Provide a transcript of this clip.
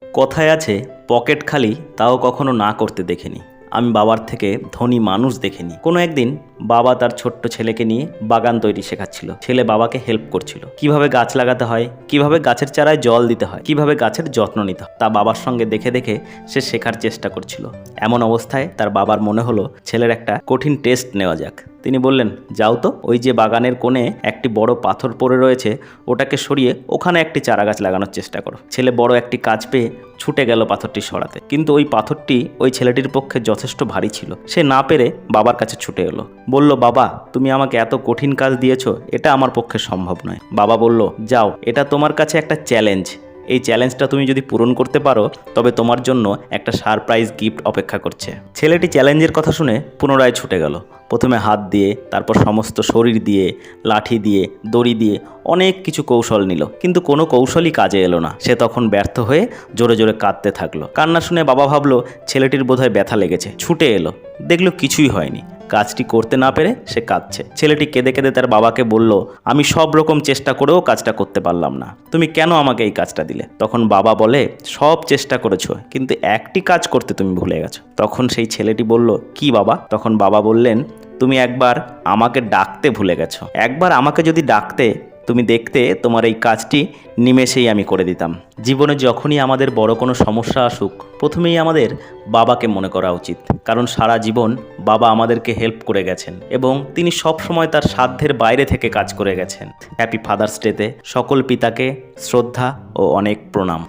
কথায় আছে, পকেট খালি তাও কখনো না করতে দেখিনি। আমি বাবার থেকে ধনী মানুষ দেখিনি। কোনো একদিন বাবা তার ছোট্ট ছেলেকে নিয়ে বাগান তৈরি শেখাচ্ছিল। ছেলে বাবাকে হেল্প করছিল, কিভাবে গাছ লাগাতে হয়, কিভাবে গাছের চারায় জল দিতে হয়, কিভাবে গাছের যত্ন নিতে হয়, তা বাবার সঙ্গে দেখে দেখে সে শেখার চেষ্টা করছিল। এমন অবস্থায় তার বাবার মনে হলো ছেলের একটা কঠিন টেস্ট নেওয়া যাক। তিনি বললেন, যাও তো, ওই যে বাগানের কোণে একটি বড় পাথর পড়ে রয়েছে, ওটাকে সরিয়ে ওখানে একটি চারা গাছ লাগানোর চেষ্টা করো। ছেলে বড় একটি কাজ পেয়ে ছুটে গেল পাথরটি সরাতে, কিন্তু ওই পাথরটি ওই ছেলেটির পক্ষে যথেষ্ট ভারী ছিল। সে না পেরে বাবার কাছে ছুটে এলো, বলল, বাবা, তুমি আমাকে এত কঠিন কাজ দিয়েছো, এটা আমার পক্ষে সম্ভব নয়। বাবা বলল, যাও, এটা তোমার কাছে একটা চ্যালেঞ্জ। এই চ্যালেঞ্জটা তুমি যদি পূরণ করতে পারো তবে তোমার জন্য একটা সারপ্রাইজ গিফট অপেক্ষা করছে। ছেলেটি চ্যালেঞ্জের কথা শুনে পুনরায় ছুটে গেল। প্রথমে হাত দিয়ে, তারপর সমস্ত শরীর দিয়ে, লাঠি দিয়ে, দড়ি দিয়ে অনেক কিছু কৌশল নিল, কিন্তু কোনো কৌশলই কাজে এলো না। সে তখন ব্যর্থ হয়ে জোরে জোরে কাঁদতে থাকলো। কান্না শুনে বাবা ভাবলো ছেলেটির বোধহয় ব্যথা লেগেছে। ছুটে এলো, দেখলো কিছুই হয়নি। কাজটি করতে না পেরে সে কাঁদছে। ছেলেটি কেঁদে কেঁদে তার বাবাকে বলল, আমি সব রকম চেষ্টা করেও কাজটা করতে পারলাম না, তুমি কেন আমাকে এই কাজটা দিলে? তখন বাবা বলে, সব চেষ্টা করেছো, কিন্তু একটি কাজ করতে তুমি ভুলে গেছো। তখন সেই ছেলেটি বলল, কি বাবা? তখন বাবা বললেন, তুমি একবার আমাকে ডাকতে ভুলে গেছো। একবার আমাকে যদি ডাকতে, তুমি দেখতে তোমার এই কাজটি নিমেষেই আমি করে দিতাম। জীবনে যখনই আমাদের বড় কোনো সমস্যা আসুক, প্রথমেই আমাদের বাবাকে মনে করা উচিত, কারণ সারা জীবন বাবা আমাদেরকে হেল্প করে গেছেন এবং তিনি সব সময় তার সাধ্যের বাইরে থেকে কাজ করে গেছেন। হ্যাপি ফাদার্স ডেতে সকল পিতাকে শ্রদ্ধা ও অনেক প্রণাম।